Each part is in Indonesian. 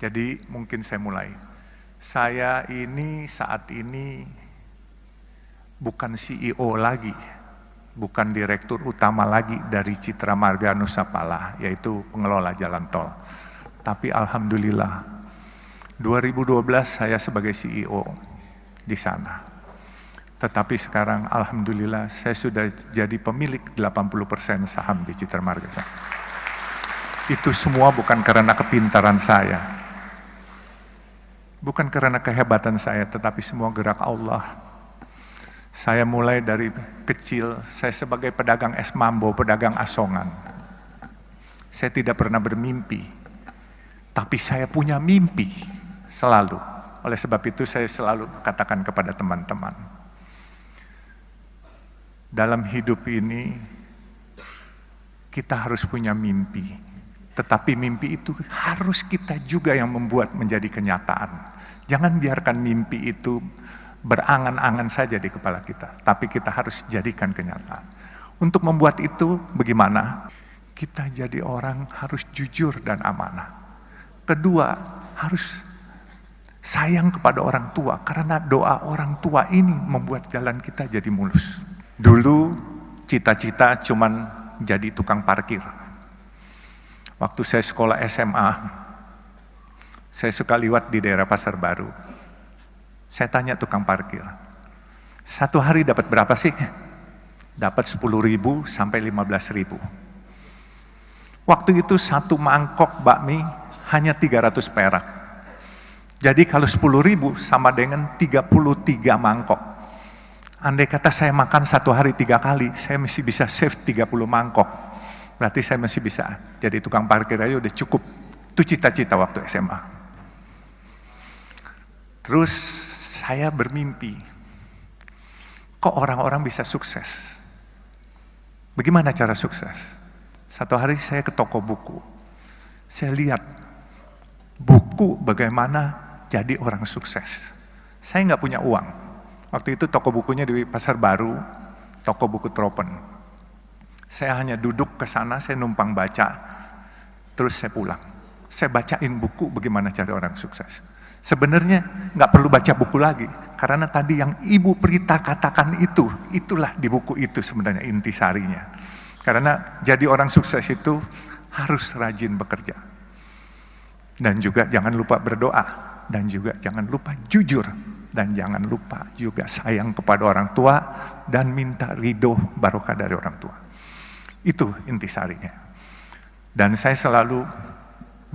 Jadi mungkin saya mulai. Saya ini saat ini bukan CEO lagi, bukan direktur utama lagi dari Citra Marga Nusapala, yaitu pengelola jalan tol. Tapi alhamdulillah, 2012 saya sebagai CEO di sana. Tetapi sekarang alhamdulillah saya sudah jadi pemilik 80% saham di Citra Marga. Itu semua bukan karena kepintaran saya, bukan karena kehebatan saya, tetapi semua gerak Allah. Saya mulai dari kecil, saya sebagai pedagang es mambo, pedagang asongan. Saya tidak pernah bermimpi, tapi saya punya mimpi selalu. Oleh sebab itu saya selalu katakan kepada teman-teman, dalam hidup ini kita harus punya mimpi, tetapi mimpi itu harus kita juga yang membuat menjadi kenyataan. Jangan biarkan mimpi itu berangan-angan saja di kepala kita, tapi kita harus jadikan kenyataan. Untuk membuat itu bagaimana? Kita jadi orang harus jujur dan amanah. Kedua, harus sayang kepada orang tua, karena doa orang tua ini membuat jalan kita jadi mulus. Dulu cita-cita cuman jadi tukang parkir. Waktu saya sekolah SMA, saya suka liwat di daerah Pasar Baru. Saya tanya tukang parkir, satu hari dapat berapa sih? Dapat 10.000 sampai 15.000. Waktu itu satu mangkok bakmi hanya 300 perak. Jadi kalau 10.000 sama dengan 33 mangkok. Andai kata saya makan satu hari 3 kali, saya masih bisa save 30 mangkok. Berarti saya masih bisa jadi tukang parkir aja udah cukup. Itu cita-cita waktu SMA. Terus saya bermimpi, kok orang-orang bisa sukses? Bagaimana cara sukses? Satu hari saya ke toko buku. Saya lihat buku bagaimana jadi orang sukses. Saya nggak punya uang. Waktu itu toko bukunya di Pasar Baru, toko buku Tropen. Saya hanya duduk ke sana, saya numpang baca, terus saya pulang. Saya bacain buku bagaimana cari orang sukses. Sebenarnya nggak perlu baca buku lagi, karena tadi yang Ibu Prita katakan itu, itulah di buku itu sebenarnya intisarinya. Karena jadi orang sukses itu harus rajin bekerja. Dan juga jangan lupa berdoa, dan juga jangan lupa jujur. Dan jangan lupa juga sayang kepada orang tua dan minta ridho barokah dari orang tua. Itu intisarinya. Dan saya selalu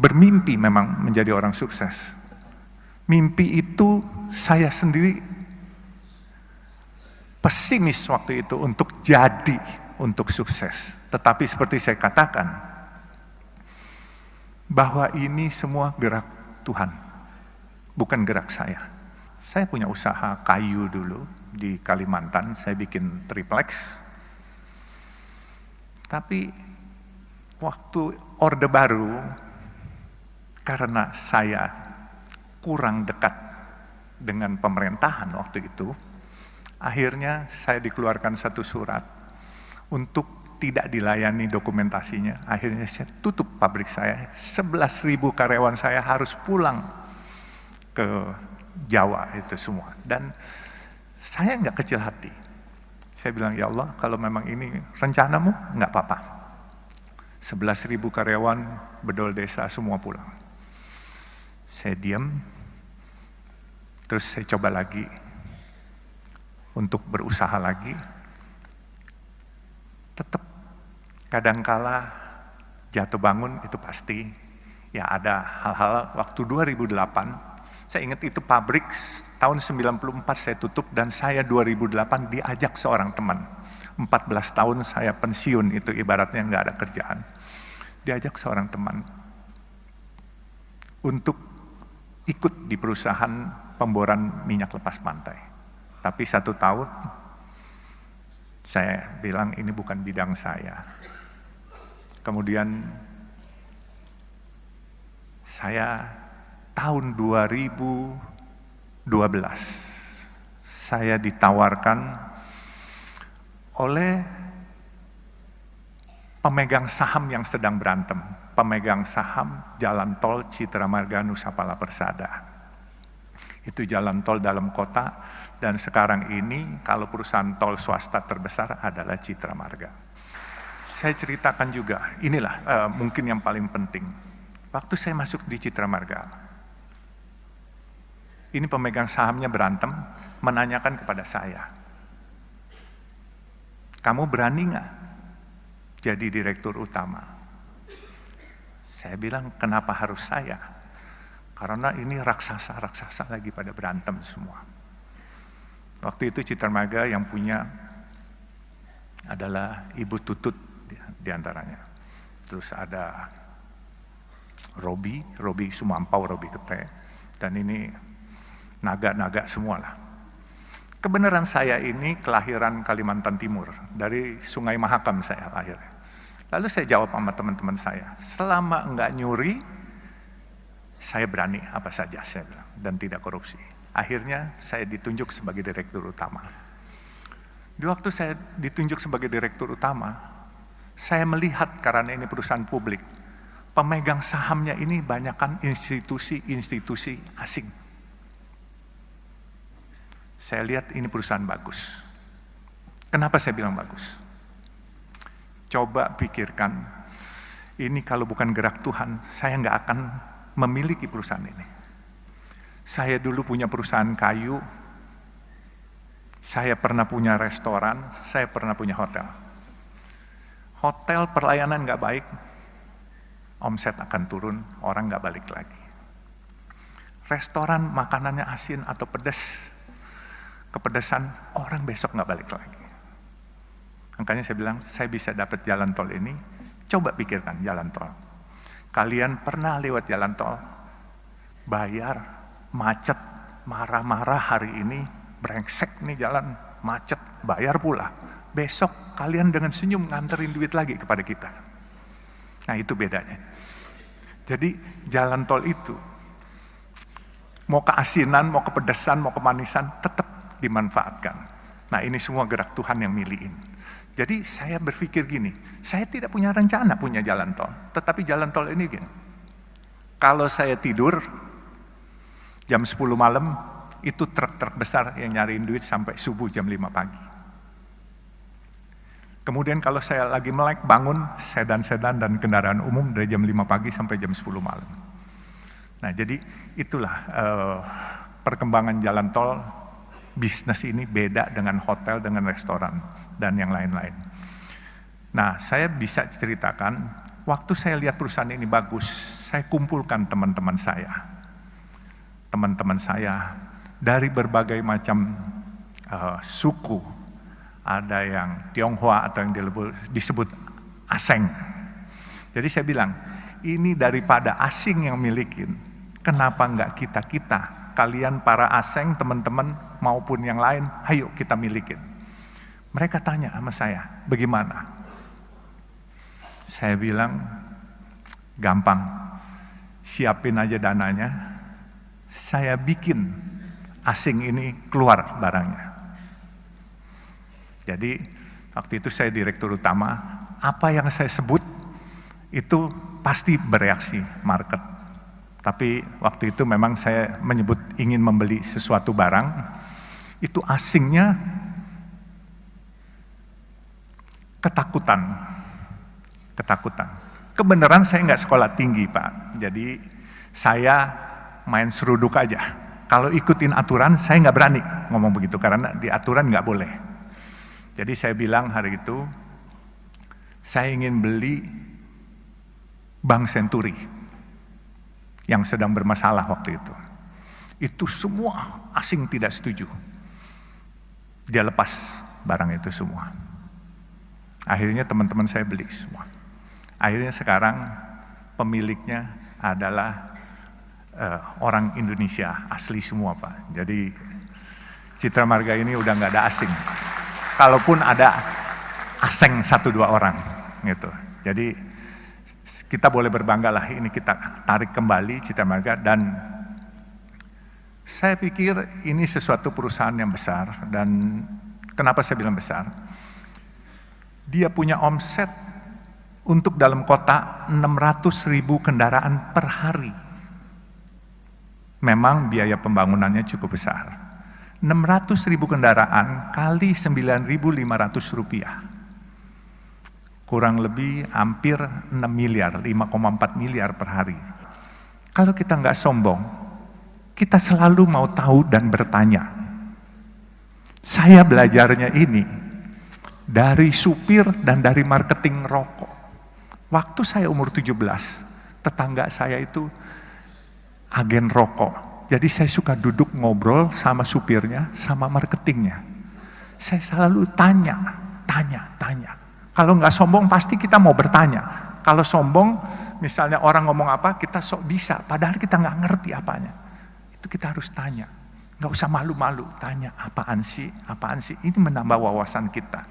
bermimpi memang menjadi orang sukses. Mimpi itu saya sendiri pesimis waktu itu untuk jadi, untuk sukses. Tetapi seperti saya katakan, bahwa ini semua gerak Tuhan, bukan gerak saya. Saya punya usaha kayu dulu di Kalimantan, saya bikin triplex. Tapi waktu Orde Baru, karena saya kurang dekat dengan pemerintahan waktu itu, akhirnya saya dikeluarkan satu surat untuk tidak dilayani dokumentasinya. Akhirnya saya tutup pabrik saya, 11.000 karyawan saya harus pulang ke Jawa itu semua. Dan saya nggak kecil hati. Saya bilang, ya Allah, kalau memang ini rencanamu, nggak apa-apa. 11.000 karyawan bedol desa semua pulang. Saya diam, terus saya coba lagi untuk berusaha lagi. Tetap kadangkala jatuh bangun itu pasti. Ya ada hal-hal waktu 2008, saya ingat itu pabrik tahun 94 saya tutup dan saya 2008 diajak seorang teman. 14 tahun saya pensiun itu ibaratnya nggak ada kerjaan. Diajak seorang teman untuk ikut di perusahaan pemboran minyak lepas pantai. Tapi 1 tahun saya bilang ini bukan bidang saya. Kemudian saya tahun 2012 saya ditawarkan oleh pemegang saham yang sedang berantem, pemegang saham jalan tol Citra Marga Nusa Pala Persada. Itu jalan tol dalam kota, dan sekarang ini kalau perusahaan tol swasta terbesar adalah Citra Marga. Saya ceritakan juga, inilah mungkin yang paling penting. Waktu saya masuk di Citra Marga, ini pemegang sahamnya berantem, menanyakan kepada saya, kamu berani nggak jadi direktur utama? Saya bilang, kenapa harus saya? Karena ini raksasa-raksasa lagi pada berantem semua. Waktu itu Citra Marga yang punya adalah Ibu Tutut di antaranya. Terus ada Robi Sumampau, Robi Kete, dan ini naga-naga semua lah. Kebenaran saya ini kelahiran Kalimantan Timur, dari Sungai Mahakam saya lahir. Lalu saya jawab sama teman-teman saya, selama enggak nyuri, saya berani apa saja, saya bilang, dan tidak korupsi. Akhirnya saya ditunjuk sebagai direktur utama. Di waktu saya ditunjuk sebagai direktur utama, saya melihat karena ini perusahaan publik, pemegang sahamnya ini banyakkan institusi-institusi asing. Saya lihat ini perusahaan bagus. Kenapa saya bilang bagus? Coba pikirkan, ini kalau bukan gerak Tuhan, saya nggak akan memiliki perusahaan ini. Saya dulu punya perusahaan kayu, saya pernah punya restoran, saya pernah punya hotel. Hotel pelayanan nggak baik, omset akan turun, orang nggak balik lagi. Restoran makanannya asin atau pedas, kepedesan, orang besok nggak balik lagi. Makanya saya bilang, saya bisa dapat jalan tol ini, coba pikirkan jalan tol. Kalian pernah lewat jalan tol, bayar, macet, marah-marah hari ini, brengsek nih jalan, macet, bayar pula. Besok kalian dengan senyum nganterin duit lagi kepada kita. Nah itu bedanya. Jadi jalan tol itu, mau keasinan, mau kepedesan, mau kemanisan, tetap dimanfaatkan. Nah ini semua gerak Tuhan yang milihin. Jadi saya berpikir gini, saya tidak punya rencana punya jalan tol. Tetapi jalan tol ini gini, kalau saya tidur, jam 10 malam, itu truk-truk besar yang nyariin duit sampai subuh jam 5 pagi. Kemudian kalau saya lagi melek bangun, sedan-sedan dan kendaraan umum dari jam 5 pagi sampai jam 10 malam. Nah jadi itulah perkembangan jalan tol, bisnis ini beda dengan hotel, dengan restoran, dan yang lain-lain. Nah saya bisa ceritakan, waktu saya lihat perusahaan ini bagus, saya kumpulkan teman-teman saya. Teman-teman saya dari berbagai macam suku, ada yang Tionghoa atau yang disebut Aseng. Jadi saya bilang, ini daripada asing yang milikin, kenapa enggak kita, kalian para Aseng, teman-teman maupun yang lain, ayo kita milikin. Mereka tanya sama saya, bagaimana? Saya bilang, gampang, siapin aja dananya, saya bikin asing ini keluar barangnya. Jadi waktu itu saya direktur utama, apa yang saya sebut itu pasti bereaksi market. Tapi waktu itu memang saya menyebut ingin membeli sesuatu barang, itu asingnya ketakutan. Kebenaran saya nggak sekolah tinggi Pak, jadi saya main seruduk aja. Kalau ikutin aturan saya nggak berani ngomong begitu, karena di aturan nggak boleh. Jadi saya bilang hari itu, saya ingin beli Bank Senturi yang sedang bermasalah waktu itu. Itu semua asing tidak setuju. Dia lepas barang itu semua. Akhirnya teman-teman saya beli semua. Akhirnya sekarang pemiliknya adalah orang Indonesia, asli semua Pak. Jadi Citra Marga ini udah nggak ada asing. Kalaupun ada Aseng 1-2 orang gitu. Jadi kita boleh berbangga lah, ini kita tarik kembali Citra Marga, dan saya pikir ini sesuatu perusahaan yang besar. Dan kenapa saya bilang besar? Dia punya omset untuk dalam kota 600.000 kendaraan per hari. Memang biaya pembangunannya cukup besar. 600.000 kendaraan kali 9.500 rupiah. Kurang lebih hampir 6 miliar, 5,4 miliar per hari. Kalau kita nggak sombong, kita selalu mau tahu dan bertanya. Saya belajarnya ini dari supir dan dari marketing rokok. Waktu saya umur 17, tetangga saya itu agen rokok. Jadi saya suka duduk ngobrol sama supirnya, sama marketingnya. Saya selalu tanya. Kalau nggak sombong pasti kita mau bertanya. Kalau sombong, misalnya orang ngomong apa, kita sok bisa, padahal kita nggak ngerti apanya. Itu kita harus tanya. Nggak usah malu-malu, tanya apaan sih. Ini menambah wawasan kita.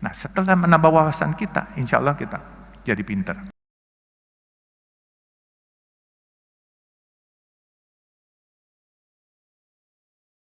Nah setelah menambah wawasan kita, insya Allah kita jadi pinter.